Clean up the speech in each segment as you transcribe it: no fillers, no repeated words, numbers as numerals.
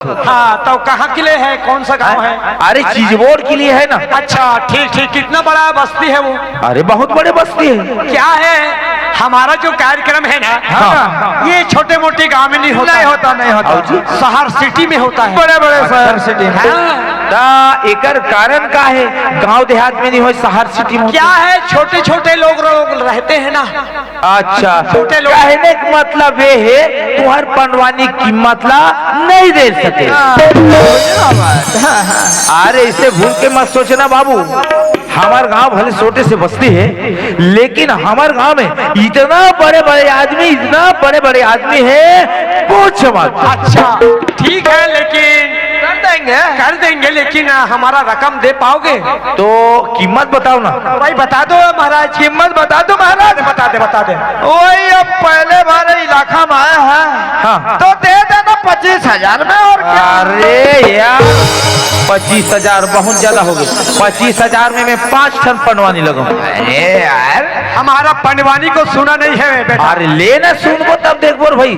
हाँ तो कहाँ के लिए है, कौन सा गांव है? अरे चीजबोर्ड के लिए है ना। अच्छा ठीक ठीक, कितना बड़ा बस्ती है वो? अरे बहुत बड़े बस्ती है। क्या है, हमारा जो कार्यक्रम है ना, हाँ। ये छोटे मोटे गांव में नहीं होता, नहीं होता शहर सिटी में होता है, बड़े बड़े शहर सिटी में। ता एकर कारण का है गांव देहात में नहीं हो, शहर सिटी में क्या है, छोटे छोटे लोग रहते हैं ना। अच्छा छोटे लोग कहने का मतलब ये है तुम्हार पंडवानी कीमत ला नहीं दे सके। अरे इसे भूल के मत सोचना बाबू, हमार गांव भले छोटे से बस्ती है लेकिन हमार गांव में इतना बड़े बड़े आदमी है पूछ मत। अच्छा ठीक है, लेकिन कर देंगे लेकिन हमारा रकम दे पाओगे? तो कीमत बताओ ना भाई बता दो महाराज, कीमत बता दो महाराज। बता दे। वही अब पहले हमारे इलाका में आया है। हाँ। तो दे देना 25,000 में, और क्या? अरे यार 25,000 बहुत ज्यादा हो गए। 25,000 में मैं 5 टन पंडवानी लगूं। अरे यार हमारा पंडवानी को सुना नहीं है बेटा। अरे लेना सुनको तब देख बोल भाई।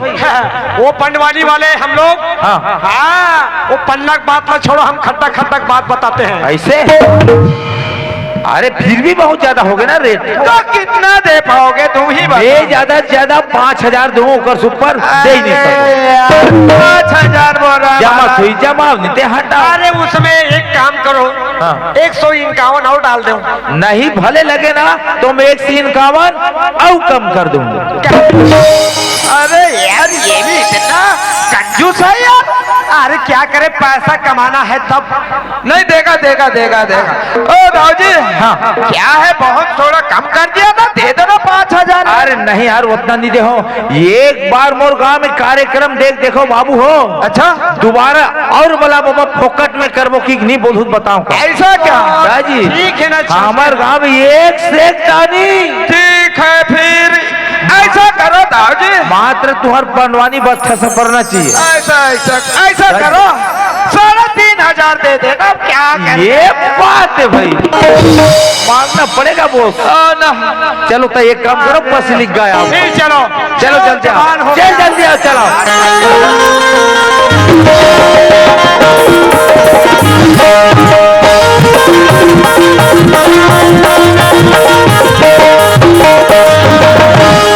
वो पंडवानी वाले हम लोग, हाँ वो पन्ना बात ना छोड़ो, हम खट्टा बात बताते हैं। ऐसे अरे फिर भी बहुत ज्यादा हो गए ना रेट। तो कितना दे पाओगे तुम ही बताओ। ये ज्यादा से ज्यादा 5,000 दो कर ऊपर दे ही नहीं सकते। 5,000 बोल रहा है जमा महाराज। सुई जमा नहीं हटा। अरे उसमें एक काम करो, हाँ। 151 और डाल दो। नहीं भले लगे ना तो मैं 151 और कम कर दूंगा। अरे यार ये भी इतना कंजूस है यार। अरे क्या करे, पैसा कमाना है तब। नहीं देगा। ओ भाजी, हाँ। क्या है, बहुत थोड़ा कम कर दिया ना, दे दो ना 5,000। अरे नहीं यार उतना नहीं दे हो। एक बार मोर गांव में कार्यक्रम देखो बाबू हो। अच्छा दोबारा और बोला बाबा फोकट में करबो की नहीं बोलूँ बताऊं का। ऐसा क्या? जी ठीक है ना, हमार गांव में एक से एक तानी। ठीक है फिर ऐसा करो दाऊजी, मात्र तुम्हार पंडवानी बच्चा से पढ़ना चाहिए। ऐसा करो 3,500 दे देना। अब क्या करें? ये बात है भाई, मांगना पड़ेगा बोस। ना चलो तो एक काम करो, बस लिख गया। फिर चलो जल्दी आओ, जल्दी आओ, चलो।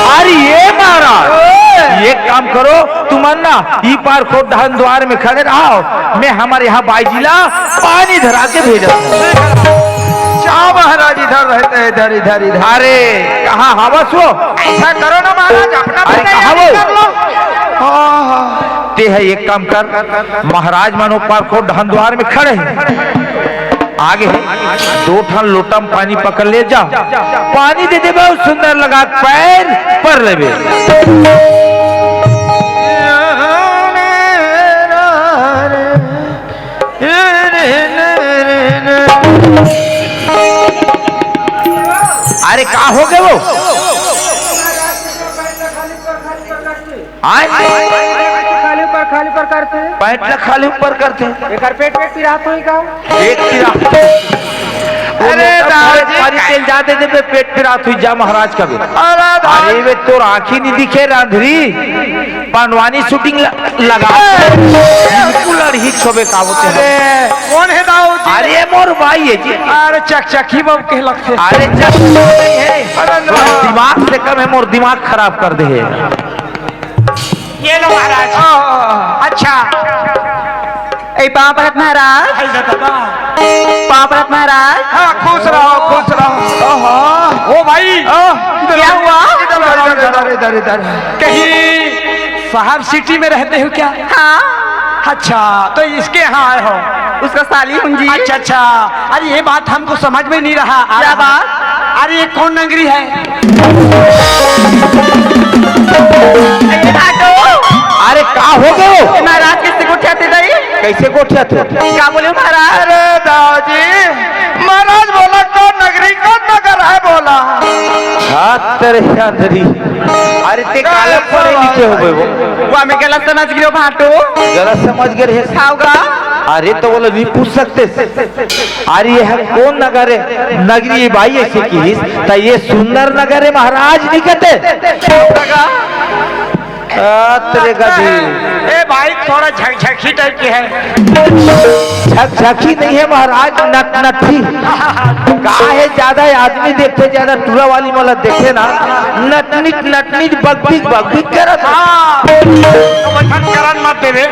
अरे ये महाराज एक काम करो, तुम ना ई पार को धान द्वार में खड़े रहो, मैं हमारे यहाँ बाईजिला पानी धरा के भेजा। क्या महाराज इधर रहते हैं, इधर। अरे कहाँ हवस हो? ऐसा करो ना महाराज, अपना अरे कहाँ तैयारी वो? कर लो। ते है एक काम कर, महाराज मानो पार को धान द्वार में खड़े हैं, आगे 2 ठन लोटा में पानी पकड़ ले जाओ, पानी दे दे बहुत सुंदर लगा, पैर पर लेबे। अरे कहाँ हो गए वो? खाली पर करते हैं, पैंट ला खाली ऊपर करते हैं। एक पेट पिरा तो ही का। एक पिरा अरे दादाजी, पानी तेल जाते दे पेट पिरात हुई जा महाराज का भी। अरे अरे वे तो आँखी नहीं दिखे रांधरी, पंडवानी शूटिंग लगा बिल्कुल अड़ही छोबे का होते हैं। कौन है दाऊ जी? अरे मोर भाई है जी। अरे चकचकी बम के लगते। अरे जब नहीं है, थोड़ा दिमाग से कम है, मोर दिमाग खराब कर दे। ये लो महाराज। अच्छा पापरत महाराज, पापरत महाराज। हाँ, खुश रहो। ओ भाई क्या हुआ? इधर कहीं शहर सिटी में रहते हो क्या? हाँ, अच्छा तो इसके यहाँ आए हो? उसका साली हूँ जी। अच्छा अरे ये बात हमको समझ में नहीं रहा। क्या बात? अरे ये कौन नगरी है? अरे कहा हो गए हो? महाराज किससे गोठिया थे दई? कैसे गोठिया थे? क्या बोले महाराज? अरे दाऊजी, महाराज बोला कौन नगर है बोला। हाथ तेरे अंदरी। अरे ते काले पढ़े लिखे हो गए वो हमें गलत समझ गिरो भाटो। गलत समझ गए है। खाओगा? अरे तो बोलो नहीं पूछ सकते। अरे ये है कौन नगर है? नगरी भाई ऐसे की तो ये सुंदर नगर है महाराज नहीं कहते। तेरे गधी ए भाई थोड़ा झकझकी टाइप की है। झकझकी नहीं है महाराज, नटनठी। कहा है ज्यादा आदमी देखते ज्यादा टूरा वाली मला देखे ना, नटनिट नटनिट बगबिक बगबिक करत। तो वैसा करन मत देवे।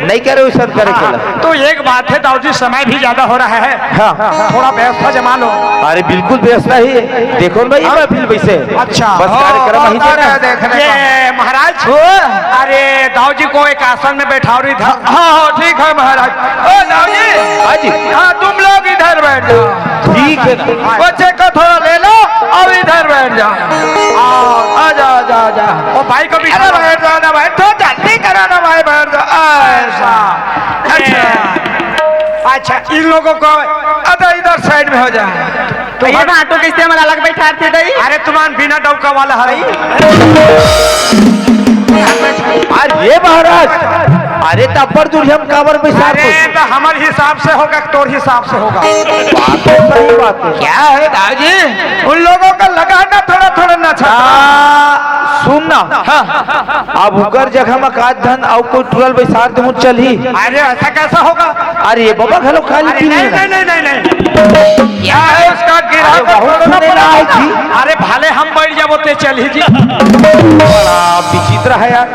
नहीं करे वैसा करे केला। तो एक बात है दाऊजी, समय भी ज्यादा हो रहा है, हाँ। थोड़ा व्यवस्था जमा लो। अरे बिल्कुल व्यवस्था ही है। देखो भाई महफिल वैसे अच्छा बस कार्यक्रम ही देना देखने ये महाराज, अरे दाऊजी को एक आसन में बैठा रही था। हाँ ठीक है महाराज। ओ दाऊजी, हाँ जी, हाँ तुम लोग इधर बैठ जाओ। ठीक है ना। बच्चे को थोड़ा ले लो और इधर बैठ जाओ। आ जाओ आ जाओ आ जाओ। ओ भाई को भी अरे बैठ जाओ ना भाई, तो जल्दी करो ना भाई, बैठ जाओ। ऐसा अच्छा इन लोगों को अरे इधर साइड में हो जाए। तो ये बाटो किससे हमारा अलग बैठा थे दई? अरे तुम्हारा बिना डौका वाला है। अरे महाराज, अरे तब्बर दूर हम काबर बैठा। अरे तो हमारे हिसाब से होगा, तोर हिसाब से होगा। सही बात है। क्या है दाऊजी, उन लोगों का लगाना थोड़ा थोड़ा ना था। सुन ना, अब उकर जगह में काज धन और कोई टूरल बैसार दे चल ही। अरे ऐसा कैसा होगा? अरे ये बाबा घलो खाली पी नहीं लेना। नहीं नहीं नहीं, क्या है उसका गिरा अरे बहुत सुने ना आई थी। अरे भाले हम बैठ जाबो ते चल ही जी। बड़ा विचित्र है यार।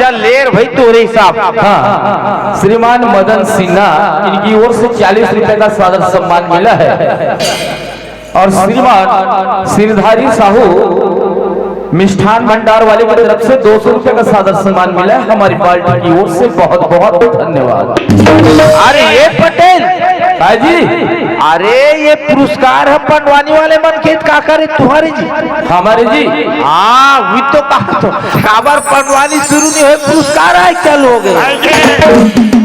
चल लेर भाई तोरे हिसाब। हाँ, श्रीमान मदन सिन्हा, इनकी ओर से 40 रुपए का सादर सम्मान मिला है। और श्रीमान सिरधारी साहू मिष्ठान भंडार वाले की तरफ से 200 रुपए का सादर सम्मान मिला है। हमारी पार्टी की ओर से बहुत बहुत धन्यवाद। अरे ये पटेल, हाँ जी, अरे ये पुरस्कार है पंडवानी वाले मन के का करे तुम्हारे जी। हमारे जी, हाँ वही तो कहा तो काबर पंडवानी शुरू नहीं हुए, पुरस्कार आए चल हो गए।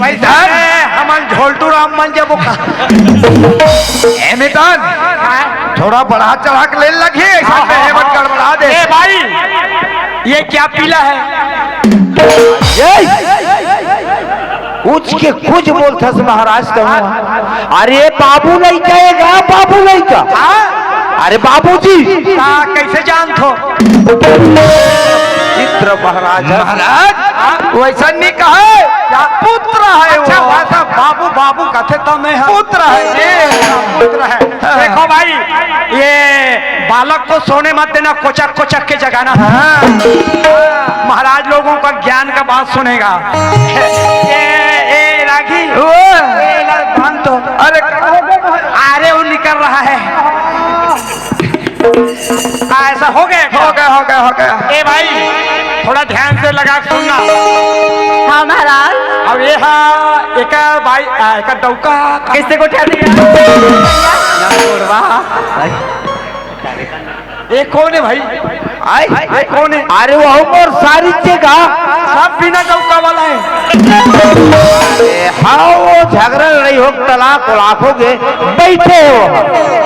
वैसा हमन झोलटू राम मन जब एमितान थोड़ा बढ़ा चढ़ा के ले लगी, ऐसा हेमत गड़बड़ा दे। ए भाई ये क्या पीला है? कुछ के कुछ बोलता से महाराज कहूँ। अरे बाबू नहीं कहेगा, बाबू नहीं का। अरे बाबूजी कैसे जान थो? चित्र महाराज है। महाराज वैसा नहीं कहा, पुत्र है अच्छा वो। वैसा बाबू बाबू कथे तो मैं पुत्र है ये, पुत्र है। देखो भाई, ये बालक को सोने मत देना, कोचक कोचक के जगाना। महाराज लोगों का ज्ञान का बात सुनेगा। ए रागी बांध तो। अरे अरे वो निकल रहा है। ऐसा हो गया क्या? हो गया हो गया हो गया। ए भाई थोड़ा ध्यान से लगा के सुनना। हाँ महाराज, अब ये एक भाई एक डौका किससे को उठा दिया? ये कौन है भाई? ये कौन है? अरे वो और सारी जगह सब बिना डौका वाला है। हाँ वो झगड़ा नहीं हो, तलाक उलाक हो गए, बैठे हो।